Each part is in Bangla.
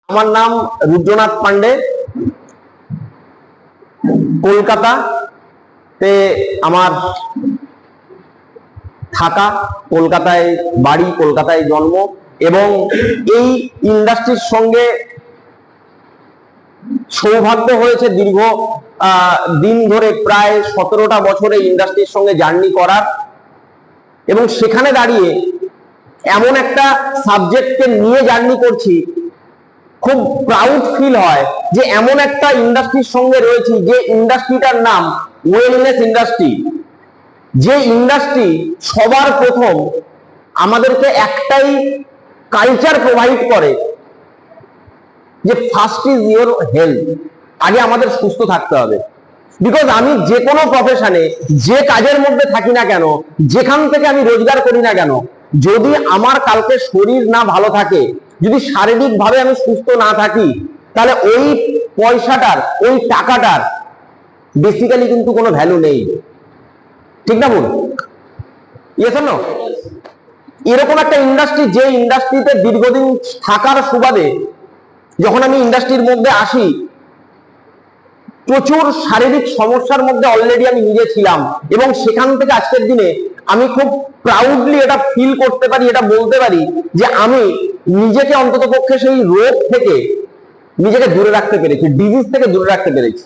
আমার নাম রুদ্রনাথ পান্ডে। কলকাতাতে আমার থাকা, কলকাতায় বাড়ি, কলকাতায় জন্ম এবং এই ইন্ডাস্ট্রির সঙ্গে সৌভাগ্য হয়েছে দীর্ঘ দিন ধরে প্রায় 17টা বছরে ইন্ডাস্ট্রির সঙ্গে জার্নি করার। এবং সেখানে দাঁড়িয়ে এমন একটা সাবজেক্টকে নিয়ে জার্নি করছি, খুব প্রাউড ফিল হয় যে এমন একটা ইন্ডাস্ট্রির সঙ্গে রয়েছি যে ইন্ডাস্ট্রিটার নাম ওয়েলনেস ইন্ডাস্ট্রি। যে ইন্ডাস্ট্রি সবার প্রথম আমাদেরকে একটাই কালচার প্রোভাইড করে যে ফার্স্ট ইজ ইওর হেলথ। আগে আমাদের সুস্থ থাকতে হবে। বিকজ আমি যে কোনো প্রফেশনে, যে কাজের মধ্যে থাকি না কেন, যেখান থেকে আমি রোজগার করি না কেন, যদি আমার কালকে শরীর না ভালো থাকে, যদি শারীরিক ভাবে আমি সুস্থ না থাকি, তাহলে ওই পয়সাটার, ওই টাকাটার বেসিক্যালি কিন্তু কোনো ভ্যালু নেই। ঠিক না বলুন? Yes or no? এরকম একটা ইন্ডাস্ট্রি, যে ইন্ডাস্ট্রিতে দীর্ঘদিন থাকার সুবাদে যখন আমি ইন্ডাস্ট্রির মধ্যে আসি, প্রচুর শারীরিক সমস্যার মধ্যে অলরেডি আমি নিজে ছিলাম। এবং সেখান থেকে আজকের দিনে আমি খুব প্রাউডলি এটা ফিল করতে পারি, এটা বলতে পারি যে আমি নিজেকে অন্তত পক্ষে সেই রোগ থেকে নিজেকে দূরে রাখতে পেরেছি, ডিজিজ থেকে দূরে রাখতে পেরেছি।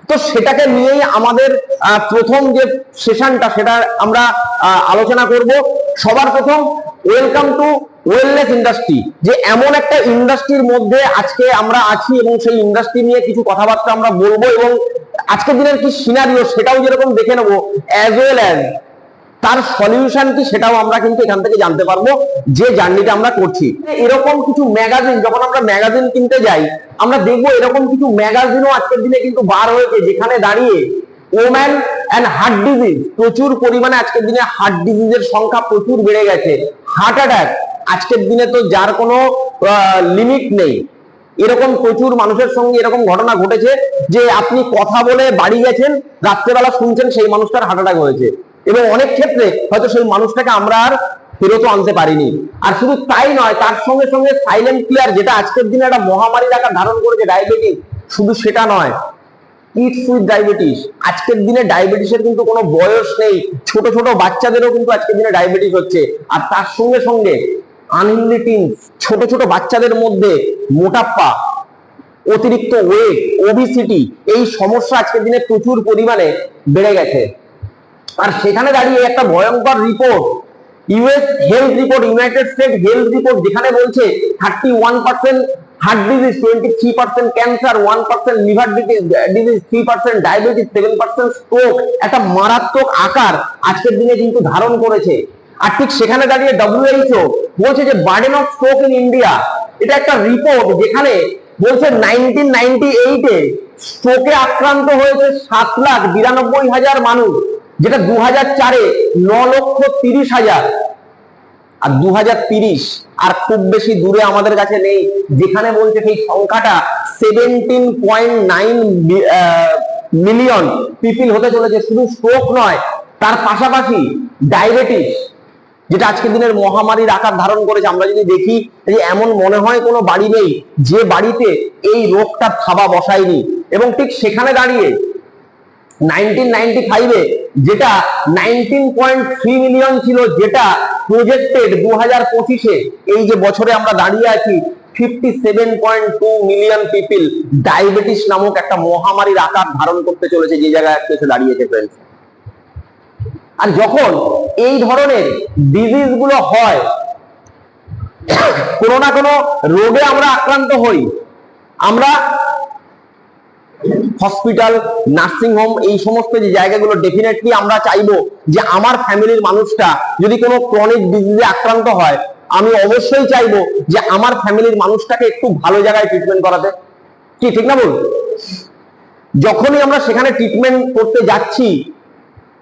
তো সেটাকে নিয়েই আমাদের প্রথম যে সেশনটা, সেটা আমরা আলোচনা করব। সবার প্রথম ওয়েলকাম টু ওয়েলনেস ইন্ডাস্ট্রি। যে এমন একটা ইন্ডাস্ট্রির মধ্যে আজকে আমরা আছি এবং সেই ইন্ডাস্ট্রি নিয়ে কিছু কথাবার্তা আমরা বলবো এবং আজকের দিনের কি সিনারিও সেটাও যেরকম দেখে নেবো, অ্যাজ ওয়েল অ্যাজ তার সলিউশন কি সেটাও আমরা কিন্তু এখান থেকে জানতে পারবো যে জার্নিটা আমরা করছি। এরকম কিছু ম্যাগাজিন, যখন আমরা ম্যাগাজিন কিনতে যাই, আমরা দেখবো এরকম কিছু ম্যাগাজিনও আজকের দিনে কিন্তু বার হয়েছে, যেখানে দাঁড়িয়ে ওম্যান অ্যান্ড হার্ট ডিজিজ, প্রচুর পরিমাণে আজকের দিনে হার্ট ডিজিজের সংখ্যা প্রচুর বেড়ে গেছে। হার্ট অ্যাটাক আজকের দিনে তো যার কোনো লিমিট নেই। এরকম প্রচুর মানুষের সঙ্গে এরকম ঘটনা ঘটেছে যে আপনি কথা বলে বাড়ি গেছেন, রাত্রেবেলা শুনছেন সেই মানুষটার হার্ট অ্যাটাক হয়েছে, এবং অনেক ক্ষেত্রে হয়তো সেই মানুষটাকে আমরা আর ফেরতও আনতে পারিনি। আর শুধু তাই নয়, তার সঙ্গে সঙ্গে সাইলেন্ট কিলার, যেটা আজকের দিনে একটা মহামারীর আকার ধারণ করেছে, ডায়াবেটিস। শুধু সেটা নয়, কিডস উইথ ডায়াবেটিস। আজকের দিনে ডায়াবেটিসের কিন্তু কোনো বয়স নেই, ছোট ছোট বাচ্চাদেরও কিন্তু আজকের দিনে ডায়াবেটিস হচ্ছে। আর তার সঙ্গে সঙ্গে আনহেলদি টিনস, ছোট ছোট বাচ্চাদের মধ্যে মোটাপ্পা, অতিরিক্ত ওয়েট, ওবিসিটি, এই সমস্যা আজকের দিনে প্রচুর পরিমাণে বেড়ে গেছে। আর সেখানে দাঁড়িয়ে একটা ভয়ঙ্কর report, US health report, United state health report, যেখানে বলছে 31% heart disease, 23% cancer, 1% liver disease, 3% diabetes, 7% stroke, একটা মারাত্মক আকার আজকের দিনে কিন্তু ধারণ করেছে। আর ঠিক সেখানে দাঁড়িয়ে WHO বলছে যে burden of stroke in India, এটা একটা রিপোর্ট যেখানে বলছে 1998-এ স্ট্রোকে আক্রান্ত হয়েছে 7,92,000 মানুষ, যেটা 2004-এ 9,30,000। আর 2030 আর খুব বেশি দূরে আমাদের কাছে নেই, যেখানে বলছে সেই সংখ্যাটা 17.9 মিলিয়ন পিপল হতে চলেছে। শুধু স্ট্রোক নয়, তার পাশাপাশি ডায়াবেটিস, যেটা আজকের দিনের মহামারীর আকার ধারণ করেছে। আমরা যদি দেখি যে এমন মনে হয় কোনো বাড়ি নেই যে বাড়িতে এই রোগটা থাবা বসায়নি। এবং ঠিক সেখানে দাঁড়িয়ে 1995-এ যেটা 19.3 মিলিয়ন ছিল, যেটা প্রজেক্টেড 2025-এ, এই যে বছরে আমরা দাঁড়িয়ে আছি, 57.2 মিলিয়ন পিপল ডায়াবেটিস নামক একটা মহামারীর আকার ধারণ করতে চলেছে, যে জায়গায় এসে দাঁড়িয়েছে ফ্রেন্ডস। আর যখন এই ধরনের ডিজিজ গুলো হয়, কোনো না কোনো রোগে আমরা আক্রান্ত হই, আমরা হসপিটাল, নার্সিং হোম, এই সমস্ত যে জায়গাগুলো ডেফিনেটলি আমরা চাইবো যে আমার ফ্যামিলির মানুষটা যদি কোনো ক্রনিক ডিজিজে আক্রান্ত হয়, আমি অবশ্যই চাইবো যে আমার ফ্যামিলির মানুষটাকে একটু ভালো জায়গায় ট্রিটমেন্ট করাতে। কি ঠিক না বলুন? যখনই আমরা সেখানে ট্রিটমেন্ট করতে যাচ্ছি,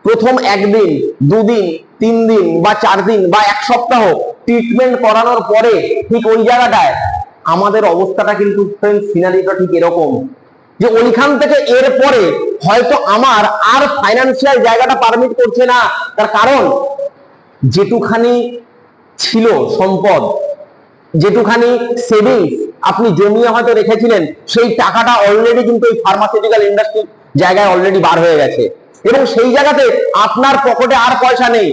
প্রথম 1 দিন, 2 দিন, 3 দিন বা 4 দিন বা 1 সপ্তাহ ট্রিটমেন্ট করানোর পরে ঠিক ওই জায়গাটায় আমাদের অবস্থাটা কিন্তু সিনারিটা ঠিক এরকম যে ওইখান থেকে এরপরে হয়তো আমার আর ফাইন্যান্সিয়াল জায়গাটা পারমিট করছে না। তার কারণ যেটুখানি ছিল সম্পদ, যেটুখানি সেভিংস, আপনি জমিয়ে হয়তো রেখেছিলেন, সেই টাকাটা অলরেডি কিন্তু এই ফার্মাসিউটিক্যাল ইন্ডাস্ট্রি জায়গায় অলরেডি বার হয়ে গেছে, এবং সেই জায়গাতে আপনার পকেটে আর পয়সা নেই।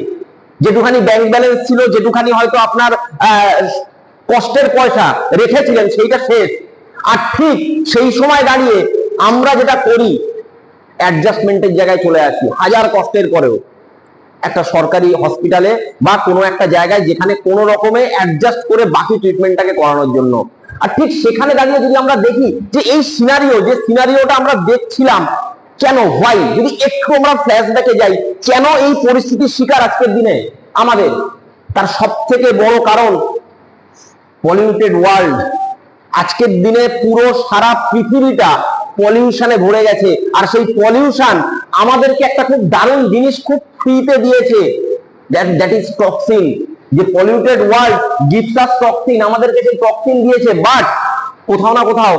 যেটুখানি ব্যাংক ব্যালেন্স ছিল, যেটুখানি হয়তো আপনার কষ্টের পয়সা রেখেছিলেন, সেইটা শেষ। আর ঠিক সেই সময় দাঁড়িয়ে আমরা যেটা করি, অ্যাডজাস্টমেন্টের জায়গায় চলে আসি হাজার কষ্টের পরেও, একটা সরকারি হসপিটালে বা কোনো একটা জায়গায় যেখানে কোনো রকমে অ্যাডজাস্ট করে বাকি ট্রিটমেন্টটাকে করানোর জন্য। আর ঠিক সেখানে দাঁড়িয়ে যদি আমরা দেখি যে এই সিনারিওটা আমরা দেখছিলাম কেন, হোয়াই, যদি একটু আমরা ফ্ল্যাশব্যাকে যাই, কেন এই পরিস্থিতির শিকার আজকের দিনে আমাদের, তার সব থেকে বড় কারণ পলিউটেড ওয়ার্ল্ড। আজকের দিনে পুরো সারা পৃথিবীটা পলিউশনে ভরে গেছে, আর সেই পলিউশন আমাদেরকে একটা খুব দারুণ জিনিস খুব ফ্রিতে দিয়েছে, দ্যাট ইজ টক্সিন। যে polluted world gives us toxin, আমাদেরকে সেই টক্সিন দিয়েছে, বাট কোথাও না কোথাও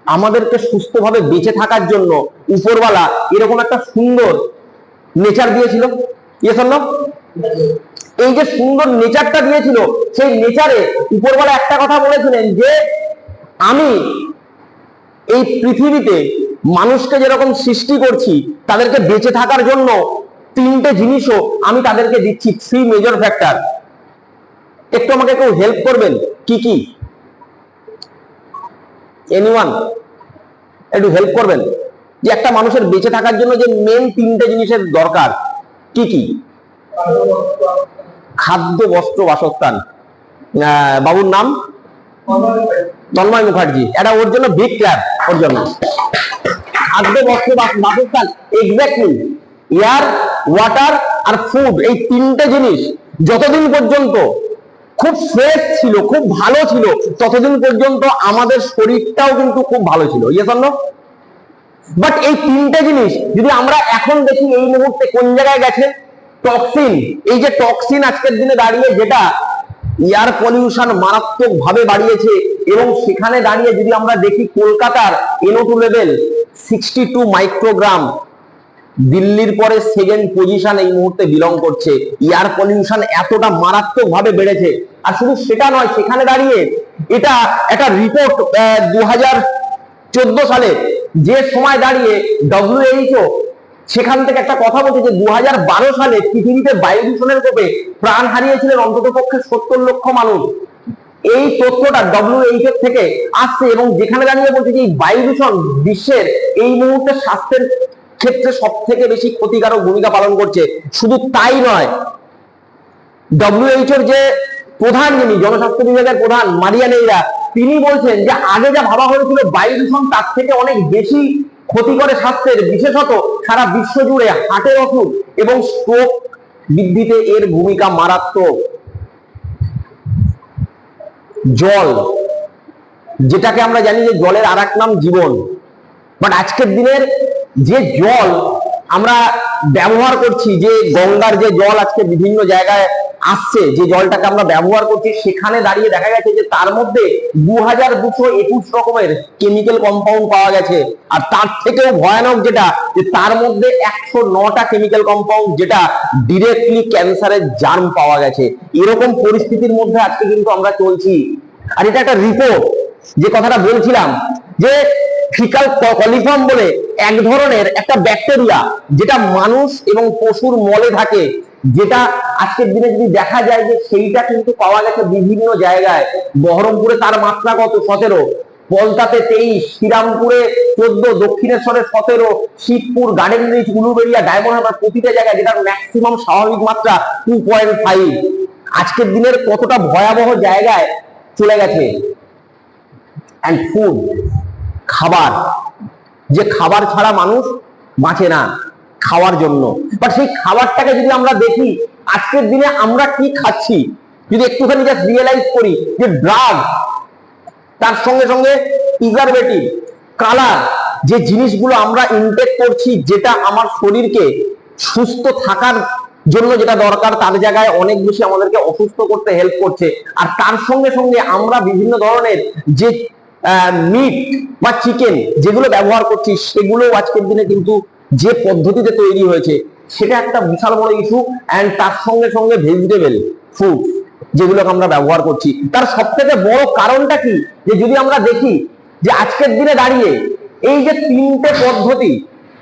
আমাদেরকে সুস্থভাবে বেঁচে থাকার জন্য উপরওয়ালা এরকম একটা সুন্দর নেচার দিয়েছিল। এই যে সুন্দর নেচারটা দিয়েছিল, সেই নেচারে উপরওয়ালা একটা কথা বলেছিলেন যে আমি এই পৃথিবীতে মানুষকে যেরকম সৃষ্টি করছি, তাদেরকে বেঁচে থাকার জন্য তিনটে জিনিসও আমি তাদেরকে দিচ্ছি, 3 মেজর ফ্যাক্টর। একটু আমাকে কেউ হেল্প করবেন, কি কি? এনিওয়ান একটু হেল্প করবেন যে একটা মানুষের বেঁচে থাকার জন্য যে মেন 3টে জিনিসের দরকার, কি কি? খাদ্য, বস্ত্র, বাসস্থান। বাবুর নাম তন্ময় মুখার্জি, এটা ওর জন্য বিগ ক্লাস, ওর জন্য। খাদ্য, বস্ত্র, বাসস্থান, এক্স্যাক্টলি। এয়ার, ওয়াটার আর ফুড, এই 3টে জিনিস যতদিন পর্যন্ত খুব ফ্রেশ ছিল, খুব ভালো ছিল, ততদিন পর্যন্ত আমাদের শরীরটাও কিন্তু খুব ভালো ছিল। Yes or no? বাট এই 3টে জিনিস যদি আমরা এখন দেখি, এই মুহূর্তে কোন জায়গায় গেছে? টক্সিন। এই যে টক্সিন আজকের দিনে দাঁড়িয়ে যেটা এয়ার পলিউশন মারাত্মক ভাবে বাড়িয়েছে, এবং সেখানে দাঁড়িয়ে যদি আমরা দেখি কলকাতার NO2 লেভেল 62 মাইক্রোগ্রাম, দিল্লির পরে সেকেন্ড পজিশন এই মুহূর্তে বিলং করছে। এয়ার পলিউশন এতটা মারাত্মক ভাবে বেড়েছে। আর শুধু সেটা নয়, সেখানে দাঁড়িয়ে এটা একটা রিপোর্ট 2014 সালে, যে সময় দাঁড়িয়ে WHO সেখান থেকে একটা কথা বলছে যে 2012 সালে পৃথিবীতে বায়ু দূষণের কোপে প্রাণ হারিয়েছিলেন অন্তত পক্ষে 70 লক্ষ মানুষ। এই তথ্যটা WHO থেকে আসছে, এবং যেখানে দাঁড়িয়ে বলছে যে এই বায়ু দূষণ বিশ্বের এই মুহূর্তে স্বাস্থ্যের ক্ষেত্রে সব থেকে বেশি ক্ষতিকারক ভূমিকা পালন করছে। শুধু তাই নয়, WHO যে প্রধান, যিনি জনস্বাস্থ্য বিভাগের প্রধান মারিয়া নেইরা, তিনি বলছেন যে আগে যা ভাবা হয়েছিল বায়ু দূষণ, তার থেকে অনেক বেশি ক্ষতি করে স্বাস্থ্যের, বিশেষত সারা বিশ্ব জুড়ে হার্টের অসুখ এবং স্ট্রোক বৃদ্ধিতে এর ভূমিকা মারাত্মক। জল, যেটাকে আমরা জানি যে জলের আর এক নাম জীবন, বাট আজকের দিনের যে জল আমরা ব্যবহার করছি, যে গঙ্গার যে জল আজকে বিভিন্ন জায়গায় আসছে, যে জলটাকে আমরা ব্যবহার করছি, সেখানে দাঁড়িয়ে দেখা গেছে যে তার মধ্যে 2221 রকমের কেমিক্যাল কম্পাউন্ড পাওয়া গেছে। আর তার থেকেও ভয়ানক যেটা, যে তার মধ্যে 109টা কেমিক্যাল কম্পাউন্ড যেটা ডিরেক্টলি ক্যান্সারের জার্ম পাওয়া গেছে। এরকম পরিস্থিতির মধ্যে আজকে কিন্তু আমরা চলছি। আর এটা একটা রিপোর্ট, যে কথাটা বলছিলাম, যে ফিকাল কলিফর্ম বলে এক ধরনের একটা ব্যাকটেরিয়া, যেটা মানুষ এবং পশুর মলে থাকে, যেটা আজকের দিনে যদি দেখা যায় যে সেইটা কিন্তু পাওয়া গেছে বিভিন্ন জায়গায়। বহরমপুরে তার মাত্রা কত? 17, পলতাতে 23, শ্রীরামপুরে 14, দক্ষিণেশ্বরে 17, Shibpur, Garden Reach, Uluberia, Diamond Harbour, প্রতিটা জায়গায় যেটার ম্যাক্সিমাম স্বাভাবিক মাত্রা 2.5। আজকের দিনের কতটা ভয়াবহ জায়গায় চলে গেছে। অ্যান্ড ফুড, খাবার, যে খাবার ছাড়া মানুষ বাঁচে না, খাওয়ার জন্য। বাট সেই খাবারটাকে যদি আমরা দেখি, আজকের দিনে আমরা কি খাচ্ছি, যদি একটুখানি জাস্ট রিয়েলাইজ করি যে ড্রাগ, তার সঙ্গে সঙ্গে প্রিজারভেটিভ, কালার, যে জিনিসগুলো আমরা ইনটেক করছি, যেটা আমার শরীরকে সুস্থ থাকার জন্য যেটা দরকার, তার জায়গায় অনেক বেশি আমাদেরকে অসুস্থ করতে হেল্প করছে। আর তার সঙ্গে সঙ্গে আমরা বিভিন্ন ধরনের যে মিট বা চিকেন যেগুলো ব্যবহার করছি, সেগুলো আজকের দিনে কিন্তু যে পদ্ধতিতে তৈরি হয়েছে, সেটা একটা বিশাল বড় ইস্যু। অ্যান্ড তার সঙ্গে সঙ্গে ভেজিটেবল ফুড, যেগুলোকে আমরা ব্যবহার করছি। তার সব থেকে বড় কারণটা কি, যে যদি আমরা দেখি যে আজকের দিনে দাঁড়িয়ে এই যে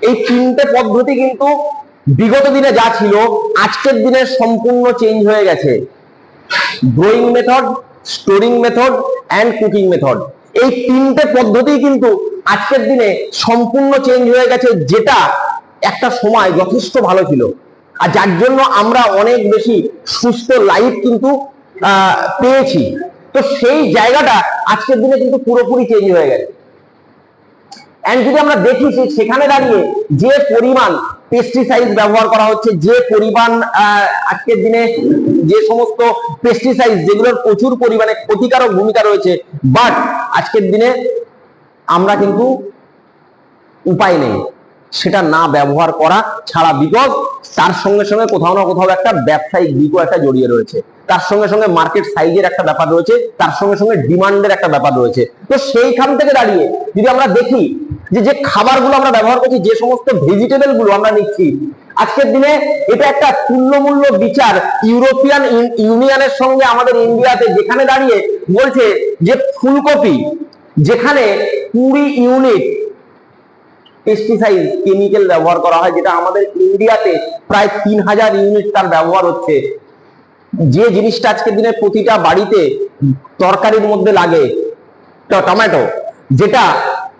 এই তিনটে পদ্ধতি কিন্তু বিগত দিনে যা ছিল আজকের দিনে সম্পূর্ণ চেঞ্জ হয়ে গেছে। Growing method, storing method and cooking method, এই তিনটে পদ্ধতি কিন্তু আজকের দিনে সম্পূর্ণ চেঞ্জ হয়ে গেছে, যেটা একটা সময় যথেষ্ট ভালো ছিল, আর যার জন্য আমরা অনেক বেশি সুস্থ লাইফ কিন্তু পেয়েছি। তো সেই জায়গাটা আজকের দিনে কিন্তু পুরোপুরি চেঞ্জ হয়ে গেছে। এন্ড যদি আমরা দেখি সেখানে দাঁড়িয়ে যে পরিমাণ পেস্টিসাইড ব্যবহার করা হচ্ছে, যে পরিমাণ আজকের দিনে যে সমস্ত পেস্টিসাইড যেগুলোর প্রচুর পরিমাণে ক্ষতিকারক ভূমিকা রয়েছে, বাট আজকের দিনে আমরা কিন্তু উপায় নেই সেটা না ব্যবহার করা ছাড়া, বিকজ তার সঙ্গে সঙ্গে কোথাও না কোথাও একটা ব্যবসায়িক দিকও একটা জড়িয়ে রয়েছে, তার সঙ্গে সঙ্গে মার্কেট সাইজের একটা ব্যাপার রয়েছে, তার সঙ্গে সঙ্গে ডিমান্ডের একটা ব্যাপার রয়েছে। তো সেইখান থেকে দাঁড়িয়ে যদি আমরা দেখি যে খাবারগুলো আমরা ব্যবহার করছি, যে সমস্ত ভেজিটেবল গুলো আমরা নিচ্ছি, আজকের দিনে এটা একটা তুল্যমূল্য বিচার ইউরোপিয়ান ইউনিয়নের সঙ্গে আমাদের ইন্ডিয়াতে, যেখানে দাঁড়িয়ে বলছে যে ফুলকপি যেখানে 20 ইউনিট পেস্টিসাইড কেমিক্যাল ব্যবহার করা হয়, যেটা আমাদের ইন্ডিয়াতে প্রায় 3000 ইউনিট তার ব্যবহার হচ্ছে। যে জিনিসটা আজকের দিনে প্রতিটা বাড়িতে তরকারির মধ্যে লাগে, টমেটো, যেটা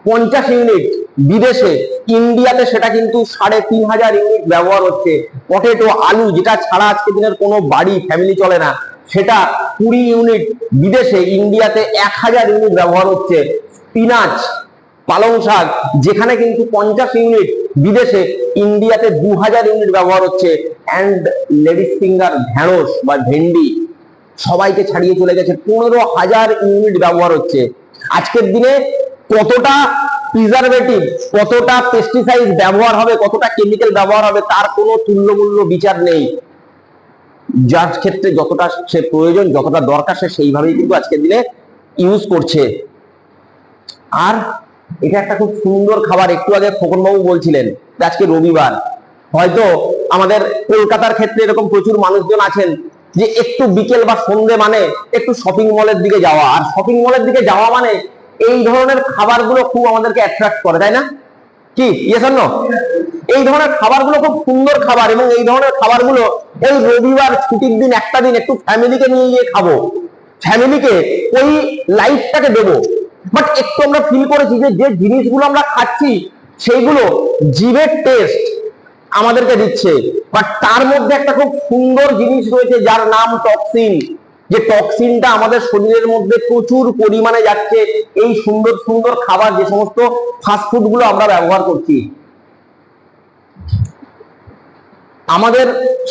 50 ইউনিট বিদেশে, ইন্ডিয়াতে সেটা কিন্তু 3500 ইউনিট ব্যবহার হচ্ছে। পটেটো, আলু, যেটা ছাড়া আজকের দিনের কোনো বাড়ি ফ্যামিলি চলে না, সেটা 20 ইউনিট বিদেশে, ইন্ডিয়াতে 1000 ইউনিট ব্যবহার হচ্ছে। স্পিনাচ, পালং শাক, যেখানে কিন্তু 50 ইউনিট বিদেশে, ইন্ডিয়াতে 2000 ইউনিট ব্যবহার হচ্ছে। অ্যান্ড লেডিস ফিঙ্গার, ঢেঁড়স বা ভেন্ডি সবাইকে ছাড়িয়ে চলে গেছে, 15000 ইউনিট ব্যবহার হচ্ছে। আজকের দিনে কতটা প্রিজারভেটিভ, কতটা পেস্টিসাইড ব্যবহার হবে, কতটা কেমিক্যাল ব্যবহার হবে, তার কোনো তুল্যমূল্য বিচার নেই। যার ক্ষেত্রে যতটা সে প্রয়োজন, যতটা দরকার, সে সেইভাবেই কিন্তু আজকের দিনে ইউজ করছে। আর এটা একটা খুব সুন্দর খাবার, একটু আগে খোকনবাবু বলছিলেন আজকে রবিবার, হয়তো আমাদের কলকাতার ক্ষেত্রে এরকম প্রচুর মানুষজন আছেন যে একটু বিকেল বা সন্ধ্যে মানে একটু শপিং মলের দিকে যাওয়া, আর শপিং মলের দিকে যাওয়া মানে এই ধরনের খাবারগুলো খুব আমাদেরকে অ্যাট্রাক্ট করে, তাই না? কি ইয়েস অর নো? এই ধরনের খাবারগুলো খুব সুন্দর খাবার, এবং এই ধরনের খাবারগুলো এই রবিবার ছুটির দিন একটা দিন একটু ফ্যামিলিকে নিয়ে গিয়ে খাবো, ফ্যামিলিকে ওই লাইফটাকে দেবো। বাট একটু আমরা ফিল করেছি যে যে জিনিসগুলো আমরা খাচ্ছি সেইগুলো জিভের টেস্ট আমাদেরকে দিচ্ছে, বাট তার মধ্যে একটা খুব সুন্দর জিনিস রয়েছে যার নাম টক্সিন। যে টক্সিনটা আমাদের শরীরের মধ্যে প্রচুর পরিমাণে যাচ্ছে এই সুন্দর সুন্দর খাবার, যে সমস্ত ফাস্টফুড গুলো আমরা ব্যবহার করছি। আমাদের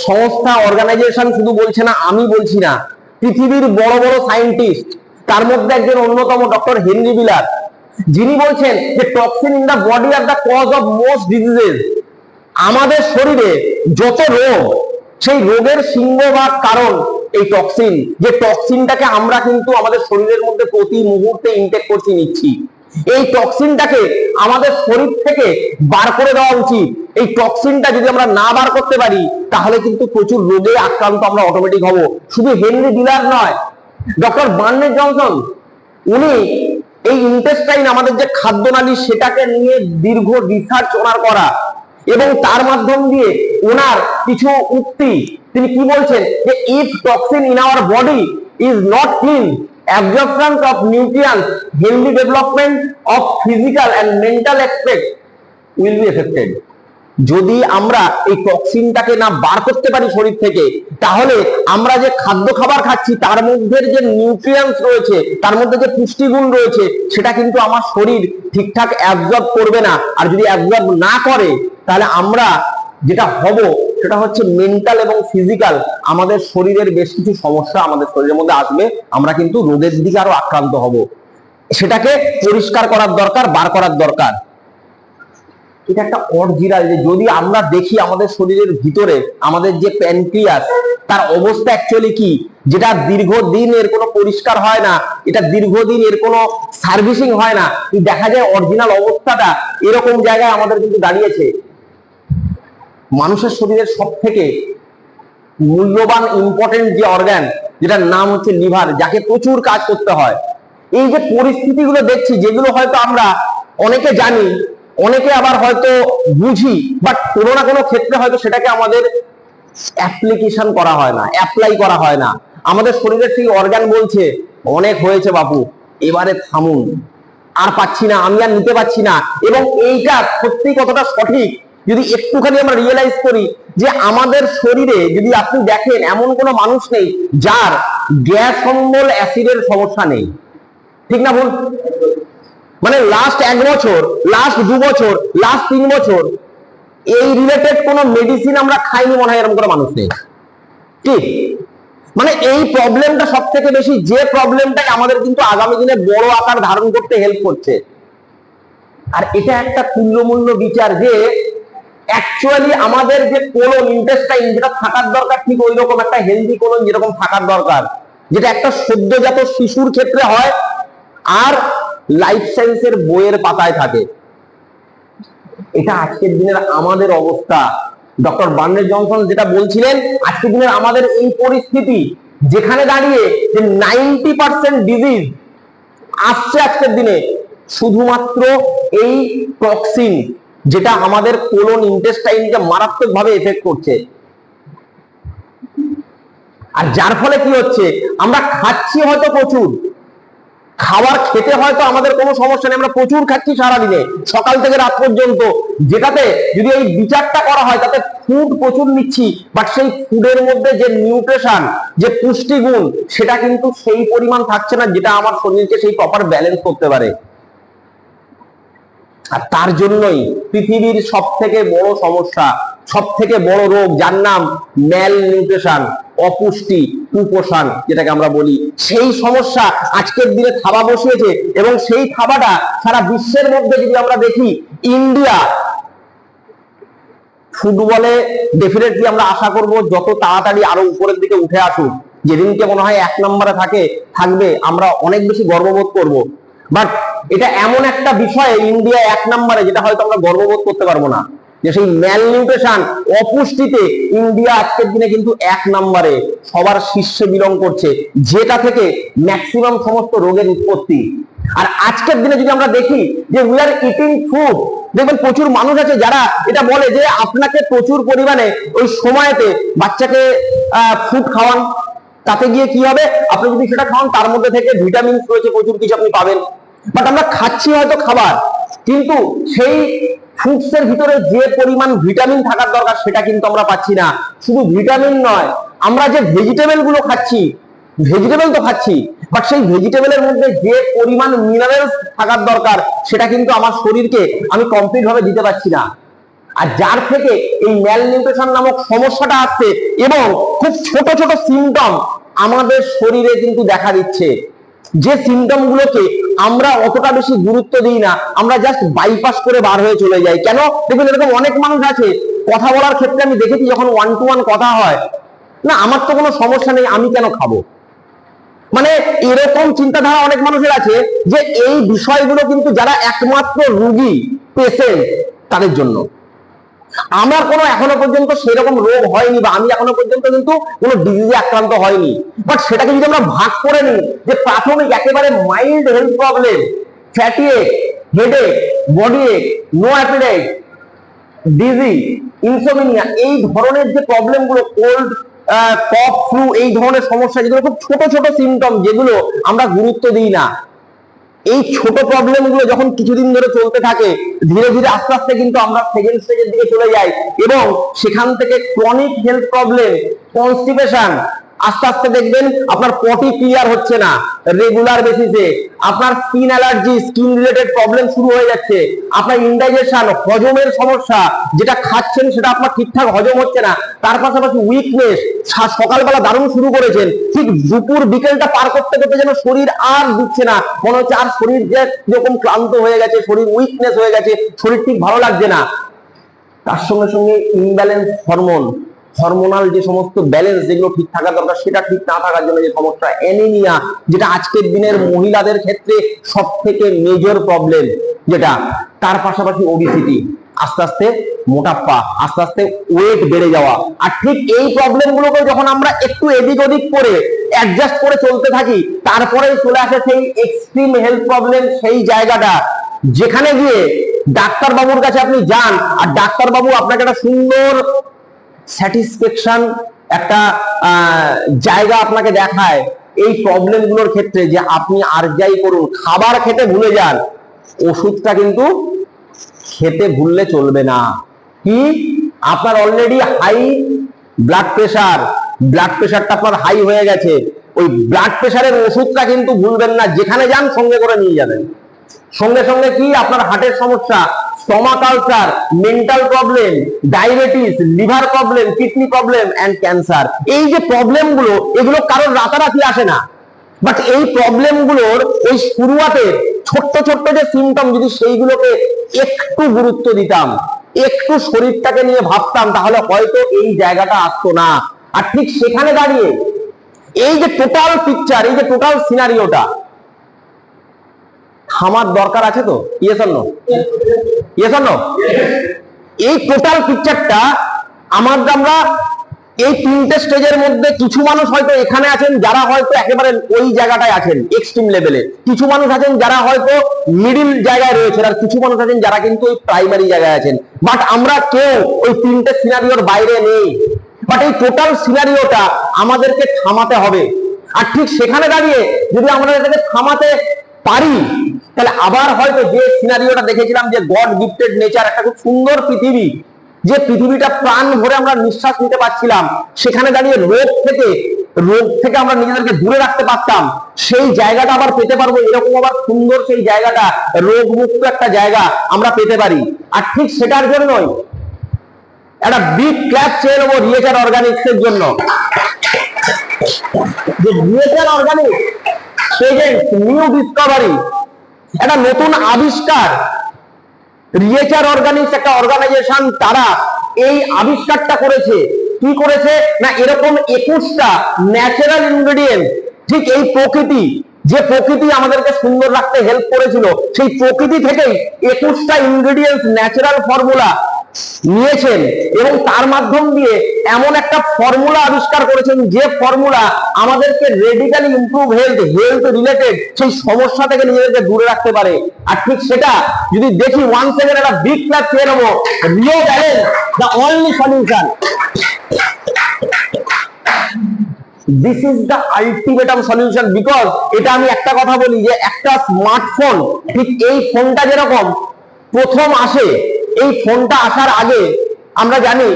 সংস্থা, অর্গানাইজেশন শুধু বলছে না, আমি বলছি না, পৃথিবীর বড় বড় সায়েন্টিস্ট, তার মধ্যে একজন অন্যতম ডক্টর হেনরি বিলার, যিনি বলছেন যে toxin in the body are the cause of most diseases. আমাদের শরীরে যত রোগ, সেই রোগের সিংহভাগ কারণ এই টক্সিন। যে টক্সিনটাকে আমরা কিন্তু আমাদের শরীরের মধ্যে প্রতি মুহূর্তে ইনটেক করছি, নিচ্ছি। এই টক্সিনটাকে আমাদের শরীর থেকে বার করে দেওয়া উচিত। এই টক্সিনটা যদি আমরা না বার করতে পারি, তাহলে কিন্তু প্রচুর রোগে আক্রান্ত আমরা অটোমেটিক হব। শুধু হেনরি বিলার নয়, ডক্টর বার্নেট জনসন, উনি এই ইন্টেস্টাইন, আমাদের যে খাদ্যনালী, সেটাকে নিয়ে দীর্ঘ রিসার্চ ওনার করা, এবং তার মাধ্যম দিয়ে ওনার কিছু উক্তি, তিনি কি বলছেন যে if toxin in our body is not clean, absorption of nutrients, healthy development of physical and mental aspects will be affected. যদি আমরা এই টক্সিনটাকে না বার করতে পারি শরীর থেকে, তাহলে আমরা যে খাদ্য খাবার খাচ্ছি তার মধ্যে যে নিউট্রিয়েন্টস রয়েছে, তার মধ্যে যে পুষ্টিগুণ রয়েছে, সেটা কিন্তু আমার শরীর ঠিকঠাক অ্যাবজর্ব করবে না। আর যদি অ্যাবজর্ব না করে, তাহলে আমরা যেটা হব সেটা হচ্ছে মেন্টাল এবং ফিজিক্যাল, আমাদের শরীরের বেশ কিছু সমস্যা আমাদের শরীরের মধ্যে আসবে, আমরা কিন্তু রোগের দিকে আরো আক্রান্ত হব। সেটাকে পরিষ্কার করার দরকার, বার করার দরকার। এটা একটা অরিজিনাল, যে যদি আমরা দেখি আমাদের শরীরের ভিতরে আমাদের যে প্যানক্রিয়াস, তার অবস্থা অ্যাকচুয়ালি কি, যেটা দীর্ঘদিন এর কোনো পরিষ্কার হয় না, এটা দীর্ঘদিন এর কোনো সার্ভিসিং হয় না, দেখা যায় অরিজিনাল অবস্থাটা এরকম জায়গায় আমাদের কিন্তু দাঁড়িয়েছে। মানুষের শরীরের সব থেকে মূল্যবান ইম্পর্টেন্ট যে অর্গান, যেটার নাম হচ্ছে লিভার, যাকে প্রচুর কাজ করতে হয়। এই যে পরিস্থিতিগুলো দেখছি, যেগুলো হয়তো আমরা অনেকে জানি, অনেকে আবার হয়তো বুঝি, বাট কোনো না কোনো ক্ষেত্রে হয়তো সেটাকে আমাদের অ্যাপ্লিকেশন করা হয় না, অ্যাপ্লাই করা হয় না। আমাদের শরীরের সেই অর্গান বলছে অনেক হয়েছে বাপু, এবারে থামুন, আর পাচ্ছি না, আমি আর নিতে পারছি না। এবং এইটা সত্যি কতটা সঠিক যদি একটুখানি আমরা রিয়েলাইজ করি, যে আমাদের শরীরে যদি আপনি দেখেন এমন কোনো মানুষ নেই যার গ্যাস অম্বল অ্যাসিডের সমস্যা নেই, ঠিক না ভুল? মানে লাস্ট 1 বছর, লাস্ট 2 বছর, লাস্ট 3 বছর এই রিলেটেড কোনো মেডিসিন আমরা খাইনি মনে হয় এরকম কোনো মানুষ নেই, ঠিক? মানে এই প্রবলেমটা সব থেকে বেশি, যে প্রবলেমটাই আমাদের কিন্তু আগামী দিনে বড় আকার ধারণ করতে হেল্প করছে। আর এটা একটা তুল্যমূল্য বিচার যে অ্যাকচুয়ালি আমাদের যে কোলন ইন্টেস্টাইন যেটা থাকার দরকার, ঠিক ওই রকম একটা হেলদি কোলন যেরকম থাকার দরকার, যেটা একটা সদ্যজাত শিশুর ক্ষেত্রে হয় আর লাইফ সায়েন্সের বইয়ের পাতায় থাকে, এটা আজকের দিনের আমাদের অবস্থা। ডক্টর বার্নেস জনসন যেটা বলছিলেন, আজকের দিনের আমাদের এই পরিস্থিতি, যেখানে দাঁড়িয়ে যে 90% ডিজিজ আসছে আজকের দিনে শুধুমাত্র এই টক্সিন, যেটা আমাদের কোলন ইন্টেস্টাইনকে মারাত্মকভাবে এফেক্ট করছে। আর যার ফলে কি হচ্ছে, আমরা খাচ্ছি হয়তো প্রচুর, খাবার খেতে হয়তো আমাদের কোনো সমস্যা নেই, আমরা প্রচুর খাচ্ছি সারাদিনে সকাল থেকে রাত পর্যন্ত, যেটাতে যদি এই বিচারটা করা হয় তাতে ফুড প্রচুর নিচ্ছি, বাট সেই ফুডের মধ্যে যে নিউট্রিশন, যে পুষ্টিগুণ, সেটা কিন্তু সেই পরিমাণ থাকছে না যেটা আমার শরীরকে সেই প্রপার ব্যালেন্স করতে পারে। আর তার জন্যই পৃথিবীর সব থেকে বড় সমস্যা, সব থেকে বড় রোগ, যার নাম ম্যাল নিউট্রিশন, অপুষ্টি, কুপোষণ যেটাকে আমরা বলি, সেই সমস্যা আজকের দিনে থাবা বসিয়েছে। এবং সেই থাবাটা সারা বিশ্বের মধ্যে যদি আমরা দেখি, ইন্ডিয়া ফুটবলে ডেফিনেটলি আমরা আশা করব যত তাড়াতাড়ি আরো উপরের দিকে উঠে আসুক, যেদিনকে মনে হয় 1 নম্বরে থাকবে আমরা অনেক বেশি গর্ববোধ করব। বাট এটা এমন একটা বিষয়ে ইন্ডিয়া 1 নম্বরে, যেটা হয়তো আমরা গর্ববোধ করতে পারবো না, যে সেই ম্যাল নিউট্রিশন, অপুষ্টিতে ইন্ডিয়া আজকের দিনে কিন্তু 1 নম্বরে সবার শীর্ষে বিলং করছে, যেটা থেকে ম্যাক্সিমাম সমস্ত রোগের উৎপত্তি। আর আজকের দিনে যদি আমরা দেখি যে উই আর ইটিং ফুড, দেখবেন প্রচুর মানুষ আছে যারা এটা বলে যে আপনাকে প্রচুর পরিমাণে ওই সময়তে বাচ্চাকে ফুড খাওয়ান, তাতে গিয়ে কি হবে, আপনি যদি সেটা খাওয়ান তার মধ্যে থেকে ভিটামিন রয়েছে প্রচুর কিছু আপনি পাবেন। বাট আমরা খাচ্ছি হয়তো খাবার, কিন্তু সেই ফুডস এর ভিতরে যে পরিমাণ ভিটামিন থাকার দরকার সেটা কিন্তু আমরা পাচ্ছি না। শুধু ভিটামিন নয়, আমরা যে ভেজিটেবল গুলো খাচ্ছি, ভেজিটেবল তো খাচ্ছি, বাট সেই ভেজিটেবলের মধ্যে যে পরিমাণ মিনারেলস থাকার দরকার সেটা কিন্তু আমার শরীরকে আমি কমপ্লিট ভাবে দিতে পারছি না। আর যার থেকে এই ম্যাল নিউট্রিশন নামক সমস্যাটা আসছে, এবং খুব ছোট ছোট সিমটম আমাদের শরীরে কিন্তু দেখা দিচ্ছে, যে সিমটম গুলোকে আমরা অতটা বেশি গুরুত্ব দিই না, আমরা জাস্ট বাইপাস করে বার হয়ে চলে যাই। কেন? দেখবেন এরকম অনেক মানুষ আছে, কথা বলার ক্ষেত্রে আমি দেখেছি যখন 1 to 1 কথা হয়, না আমার তো কোনো সমস্যা নেই, আমি কেন খাবো, মানে এরকম চিন্তাধারা অনেক মানুষের আছে। যে এই বিষয়গুলো কিন্তু যারা একমাত্র রোগী, পেশেন্ট, তাদের জন্য। আমার কোনো এখনো পর্যন্ত সেরকম রোগ হয়নি, বা আমি এখনো পর্যন্ত কিন্তু কোনো ডিজিজে আক্রান্ত হয়নি, বাট সেটাকে যদি আমরা ভাগ করে নিই, যে প্রাথমিক একেবারে মাইল্ড হেলথ প্রবলেম, ফ্যাটি এক, হেডেক, বডি এক, নো অ্যাপিটাইট, ডিজি, ইনসোমিনিয়া, এই ধরনের যে প্রবলেম গুলো, কোল্ড, কফ, ফ্লু, এই ধরনের সমস্যা, যেগুলো খুব ছোট ছোট সিমটম, যেগুলো আমরা গুরুত্ব দিই না, এই ছোট প্রবলেম গুলো যখন কিছুদিন ধরে চলতে থাকে, ধীরে ধীরে আস্তে আস্তে কিন্তু আমরা সেকেন্ড স্টেজের দিকে চলে যাই, এবং সেখান থেকে ক্রনিক হেলথ প্রবলেম, কনস্টিপেশন, আস্তে আস্তে দেখবেন আপনার পটি ক্লিয়ার হচ্ছে না রেগুলার বেসিসে, আপনার skin allergy, skin related problem শুরু হয়ে যাচ্ছে, আপনার ইনডাইজেশন, হজমের সমস্যা, যেটা খাচ্ছেন সেটা আপনার ঠিকঠাক হজম হচ্ছে না, তার পাশাপাশি উইকনেস, সকালবেলা দারুণ শুরু করেছেন, ঠিক দুপুর বিকেলটা পার করতে করতে যেন শরীর আর দিচ্ছে না, মনে হচ্ছে আর শরীর যে যেরকম ক্লান্ত হয়ে গেছে, শরীর উইকনেস হয়ে গেছে, শরীর ঠিক ভালো লাগছে না। তার সঙ্গে সঙ্গে ইমব্যালেন্স হরমোনাল যে সমস্ত ব্যালেন্স যেগুলো ঠিক থাকা দরকার সেটা ঠিক না থাকার জন্য যে সমস্যা, অ্যানিমিয়া, যেটা আজকের দিনের মহিলাদের ক্ষেত্রে সব থেকে মেজর প্রবলেম, যেটা, তার পাশাপাশি ওবেসিটি, আস্তে আস্তে মোটাপা, আস্তে আস্তে ওয়েট বেড়ে যাওয়া। আর ঠিক এই প্রবলেম গুলোকে যখন আমরা একটু এদিক ওদিক করে অ্যাডজাস্ট করে চলতে থাকি, তারপরে চলে আসে সেই এক্সট্রিম হেলথ প্রবলেম, সেই জায়গাটা যেখানে গিয়ে ডাক্তার বাবুর কাছে আপনি যান আর ডাক্তার বাবু আপনাকে একটা সুন্দর স্যাটিসফ্যাকশন একটা জায়গা আপনাকে দেখায় এই প্রবলেম গুলোর ক্ষেত্রে, যে আপনি আর যাই করুন খাবার খেতে ভুলে যান, ওষুধটা কিন্তু খেতে ভুললে চলবে না। কি আপনার already high blood pressure, blood প্রেশারটা আপনার হাই হয়ে গেছে, ওই ব্লাড প্রেশারের ওষুধটা কিন্তু ভুলবেন না, যেখানে যান সঙ্গে করে নিয়ে যাবেন। সঙ্গে সঙ্গে কি আপনার হার্টের সমস্যা, stomach ulcer, mental problem, diabetes, liver problem, kidney problem and cancer, এই যে প্রবলেম গুলো এগুলো কারোর রাতারাতি আসে না, বাট এই প্রবলেম গুলোর ওই শুরুয়াতে ছোট্ট ছোট্ট যে সিমটম, যদি সেইগুলোকে একটু গুরুত্ব দিতাম, একটু শরীরটাকে নিয়ে ভাবতাম, তাহলে হয়তো এই জায়গাটা আসতো না। আর ঠিক সেখানে দাঁড়িয়ে এই যে টোটাল পিকচার, এই যে টোটাল সিনারিওটা আমার দরকার আছে তো, yes or no? Yes or no? এই টোটাল পিকচারটা আমরা এই তিনটে স্টেজের মধ্যে কিছু মানুষ হয়তো এখানে আছেন যারা হয়তো একেবারে ওই জায়গাটায় আছেন এক্সট্রিম লেভেলে, কিছু মানুষ আছেন যারা হয়তো মিডিল জায়গায় রয়েছেন, আর কিছু মানুষ আছেন যারা কিন্তু ওই প্রাইমারি জায়গায় আছেন। বাট আমরা কেউ ওই তিনটে সিনারিওর বাইরে নেই, বাট এই টোটাল সিনারিওটা আমাদেরকে থামাতে হবে। আর ঠিক সেখানে দাঁড়িয়ে যদি আমরা এটাকে থামাতে পারি, তাহলে আবার হয়তো যে সিনারিওটা দেখেছিলাম যে গড গিফটেড নেচার, একটা খুব সুন্দর পৃথিবী, যে পৃথিবীটা প্রাণ ভরে আমরা নিঃশ্বাস নিতে পারছিলাম, সেখানে দাঁড়িয়ে রোগ থেকে আমরা নিজেদেরকে দূরে রাখতে পারতাম, সেই জায়গাটা আবার পেতে পারবো। এরকম আবার সুন্দর সেই জায়গাটা, রোগ মুক্ত একটা জায়গা আমরা পেতে পারি। আর ঠিক সেটার জন্যই একটা বিগ ক্ল্যাপ চেয়ে নেবো রিয়েচার অর্গানিক্স এর জন্য। যে রিয়েচার অর্গানিক্স প্রেজেন্ট নিউ ডিসকভারি, একটা নতুন আবিষ্কার। রিয়েচার অর্গানিক্স একটা অর্গানাইজেশন, তারা এই আবিষ্কারটা করেছে। কি করেছে না, এরকম 21টা ন্যাচারাল ইনগ্রেডিয়েন্ট, ঠিক এই প্রকৃতি, যে প্রকৃতি আমাদেরকে সুন্দর রাখতে হেল্প করেছিল, সেই প্রকৃতি থেকেই 21টা ইনগ্রেডিয়েন্টস ন্যাচারাল ফর্মুলা নিয়েছেন এবং তার মাধ্যম দিয়ে এমন একটা ফর্মুলা আবিষ্কার করেছেন, যে ফর্মুলা আমাদেরকে রেডিক্যালি ইমপ্রুভ হেলথ রিলেটেড সেই সমস্যা থেকে নিজেদেরকে দূরে রাখতে পারে। আর ঠিক সেটা যদি দেখি, ওয়ান সেকেন্ড একটা বিগ ক্লাস পেয়ে নেবো, Rio balance the only solution. This is the ultimatum solution. Because এটা আমি একটা কথা বলি, যে একটা স্মার্টফোন, ঠিক এই ফোনটা যেরকম প্রথম আসে, এই ফোনটা আসার আগে আমরা জানি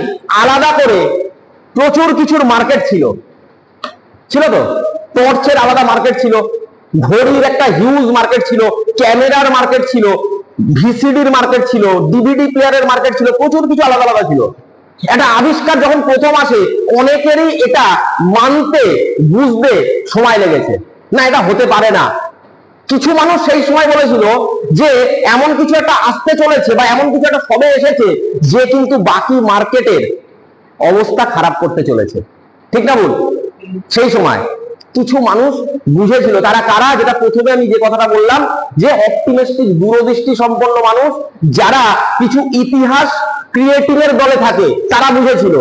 আলাদা করে প্রচুর কিছুর মার্কেট ছিল তো, টর্চের আলাদা মার্কেট ছিল, ঘড়ির একটা হিউজ মার্কেট ছিল, ক্যামেরার মার্কেট ছিল, ভিসিডির মার্কেট ছিল, ডিভিডি প্লেয়ারের মার্কেট ছিল, প্রচুর কিছু আলাদা আলাদা ছিল। একটা আবিষ্কার যখন প্রথম আসে, অনেকেরই এটা মানতে বুঝতে সময় লেগেছে, না এটা হতে পারে না। কিছু মানুষ সেই সময় বলেছিল যে এমন কিছু একটা আসতে চলেছে বা এমন কিছু একটা সবে এসেছে যে কিন্তু বাকি মার্কেটের অবস্থা খারাপ করতে চলেছে, ঠিক না বল? সেই সময় কিছু মানুষ বুঝেছিল। তারা কারা? যেটা প্রথমে আমি যে কথাটা বললাম, যে অপটিমিস্টিক দূরদৃষ্টি সম্পন্ন মানুষ, যারা কিছু ইতিহাস ক্রিয়েটিভের দলে থাকে, তারা বুঝেছিল।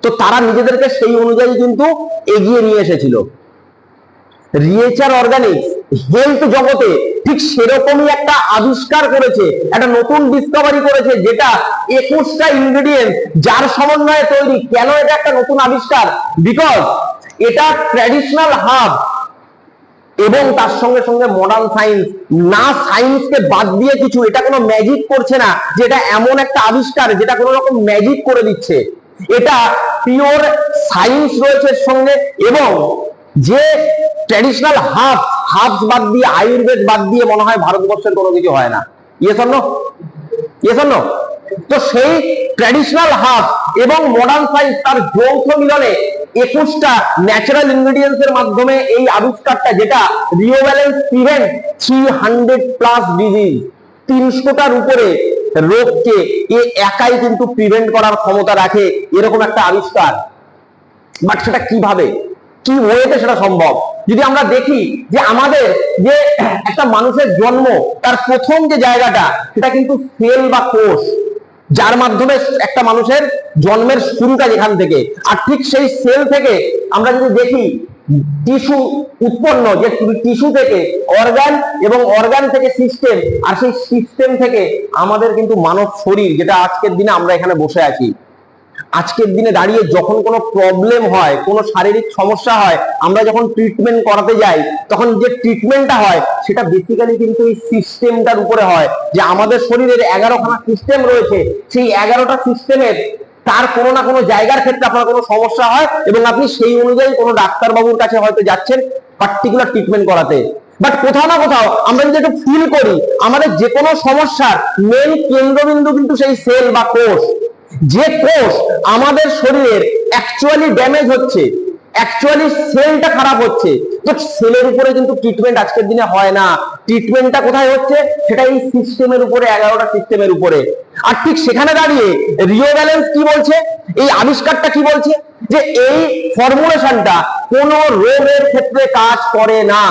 তো তারা নিজেদেরকে সেই অনুযায়ী কিন্তু এগিয়ে নিয়ে এসেছিল। রিয়েচার অর্গানিক্স হেলথ জগতে ঠিক সেরকমই একটা আবিষ্কার করেছে, একটা নতুন ডিসকভারি করেছে, যেটা 21টা ইনগ্রেডিয়েন্ট যার সমন্বয়ে তৈরি। কেন এটা একটা নতুন আবিষ্কার? বিকজ এটা ট্র্যাডিশনাল হাব এবং তার সঙ্গে সঙ্গে মডার্ন সায়েন্স। না সায়েন্সকে বাদ দিয়ে কিছু, এটা কোনো ম্যাজিক করছে না, যে এটা এমন একটা আবিষ্কার যেটা কোনো রকম ম্যাজিক করে দিচ্ছে। এটা পিওর সায়েন্স রয়েছে সঙ্গে, এবং যে ট্র্যাডিশনাল হার্বস বাদ দিয়ে, আয়ুর্বেদ বাদ দিয়ে মনে হয় ভারতবর্ষের কোনো কিছু হয় না। Yes or no? Yes or no? তো সেই ট্র্যাডিশনাল হার্ব এবং মডার্ন সায়েন্স, তার যৌথ মিলনে 21টা ন্যাচারাল ইনগ্রেডিয়েন্টস এর মাধ্যমে এই আবিষ্কারটা, যেটা রিও ব্যালেন্স প্রিভেন্ট 300+ ডিজিজ, 300টার উপরে রোগকে এ একাই কিন্তু প্রিভেন্ট করার ক্ষমতা রাখে, এরকম একটা আবিষ্কার। বাট সেটা কিভাবে, কি ওয়েতে সেটা সম্ভব? যদি আমরা দেখি যে আমাদের যে একটা মানুষের জন্ম, তার প্রথম যে জায়গাটা, সেটা কিন্তু সেল বা কোষ। যার মাধ্যমে একটা মানুষের জন্মের শুরুটা যেখান থেকে, আর ঠিক সেই সেল থেকে আমরা যদি দেখি টিস্যু উৎপন্ন, যে টিস্যু থেকে অর্গান এবং অর্গান থেকে সিস্টেম, আর সেই সিস্টেম থেকে আমাদের কিন্তু মানব শরীর, যেটা আজকের দিনে আমরা এখানে বসে আছি। আজকের দিনে দাঁড়িয়ে যখন কোনো প্রবলেম হয়, কোনো শারীরিক সমস্যা হয়, আমরা যখন ট্রিটমেন্ট করাতে যাই, তখন যে ট্রিটমেন্টটা হয় সেটা বেসিক্যালি কিন্তু এই সিস্টেমটার উপরে হয়। যে আমাদের শরীরের 11খানা সিস্টেম রয়েছে, সেই 11টা সিস্টেমের তার কোনো না কোনো জায়গার ক্ষেত্রে আপনার কোনো সমস্যা হয় এবং আপনি সেই অনুযায়ী কোনো ডাক্তারবাবুর কাছে হয়তো যাচ্ছেন পার্টিকুলার ট্রিটমেন্ট করাতে। বাট কোথাও না কোথাও আমরা যদি একটু ফিল করি, আমাদের যে কোনো সমস্যার মেন কেন্দ্রবিন্দু কিন্তু সেই সেল বা কোষ। যে কোষ আমাদের শরীরের অ্যাকচুয়ালি ড্যামেজ হচ্ছে, অ্যাকচুয়ালি সেলটা খারাপ হচ্ছে, তো সেলের উপরে কিন্তু ট্রিটমেন্ট আজকের দিনে হয় না। ট্রিটমেন্টটা কোথায় হচ্ছে? সেটা এই সিস্টেমের উপরে, 11টা সিস্টেমের উপরে। আর ঠিক সেখানে দাঁড়িয়ে রিও ব্যালেন্স কি বলছে, এই আবিষ্কারটা কি বলছে, যে এই ফর্মুলেশনটা কোনো রোগের ক্ষেত্রে কাজ করে না।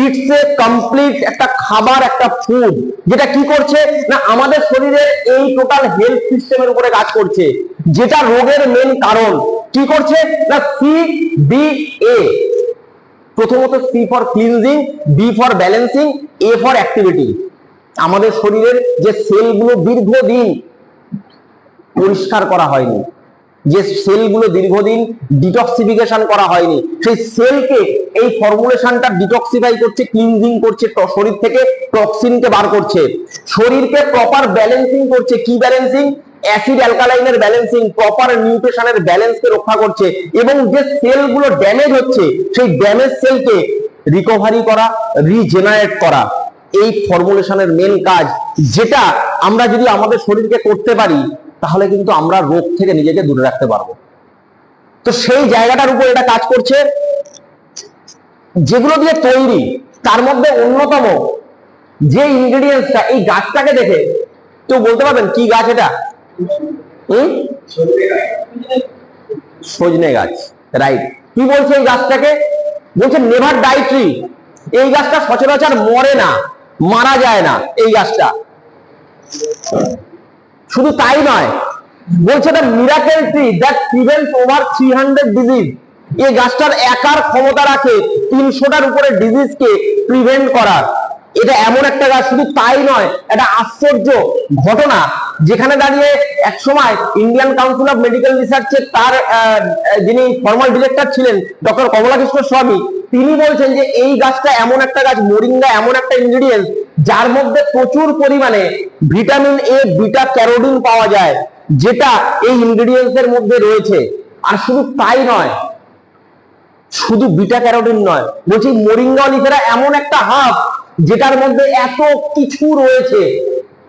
ইটস এ কমপ্লিট একটা খাবার, একটা ফুড, যেটা কি করছে না আমাদের শরীরের এই টোটাল হেলথ সিস্টেমের উপরে কাজ করছে, যেটা রোগের মেন কারণ। কি করছে না CBA, প্রথমত C for cleansing, B for balancing, A for activity. আমাদের শরীরের যে সেলগুলো দীর্ঘদিন পরিষ্কার করা হয়নি, যে সেলগুলো দীর্ঘদিন ডিটক্সিফিকেশন করা হয়নি, সেই সেলকে এই ফর্মুলেশনটা ডিটক্সিফাই করছে, ক্লিনজিং করছে, শরীর থেকে টক্সিনকে বার করছে, শরীরকে প্রপার ব্যালেন্সিং করছে। কি ব্যালেন্সিং? অ্যাসিড অ্যালকালাইনের ব্যালেন্সিং, প্রপার নিউট্রিশনের ব্যালেন্সকে রক্ষা করছে, এবং যে সেলগুলো ড্যামেজ হচ্ছে সেই ড্যামেজ সেলকে রিকভারি করা, রিজেনারেট করা, এই ফর্মুলেশনের মেন কাজ। যেটা আমরা যদি আমাদের শরীরকে করতে পারি, তাহলে কিন্তু আমরা রোগ থেকে নিজেকে দূরে রাখতে পারবো। তো সেই জায়গাটার উপর এটা কাজ করছে। যেগুলো দিয়ে তৈরি, তার মধ্যে অন্যতম যে ইনগ্রেডিয়েন্টসটা, এই গাছটাকে দেখে কেউ বলতে পারবেন কি গাছ এটা? সজনে গাছ, রাইট। কি বলছে এই গাছটাকে? বলছে নেভার ডাই ট্রি। এই গাছটা সচরাচর মরে না, মারা যায় না এই গাছটা। শুধু তাই নয়, বলছে the miracle tree that prevents over 300 disease. এই গাছটার একার ক্ষমতা রাখে 300টার উপরে ডিজিজকে প্রিভেন্ট করার। এটা এমন একটা গাছ। শুধু তাই নয়, এটা আশ্চর্য ঘটনা, যেখানে দাঁড়িয়ে এক সময় ইন্ডিয়ান কাউন্সিল অফ মেডিকেল রিসার্চের তার যিনি ফর্মাল ডিরেক্টর ছিলেন ডক্টর কমলাকৃষ্ণ স্বামী, তিনি বলছেন যে এই গাছটা এমন একটা গাছ, মোরিঙ্গা এমন একটা ইনগ্রেডিয়েন্ট, যার মধ্যে প্রচুর পরিমাণে ভিটামিন A, বিটা ক্যারোটিন পাওয়া যায়, যেটা এই ইনগ্রেডিয়েন্টস এর মধ্যে রয়েছে। আর শুধু তাই নয়, শুধু বিটা ক্যারোটিন নয়, বলছি মোরিঙ্গা অলিফেরা এমন একটা হাব, যেটার মধ্যে এত কিছু রয়েছে,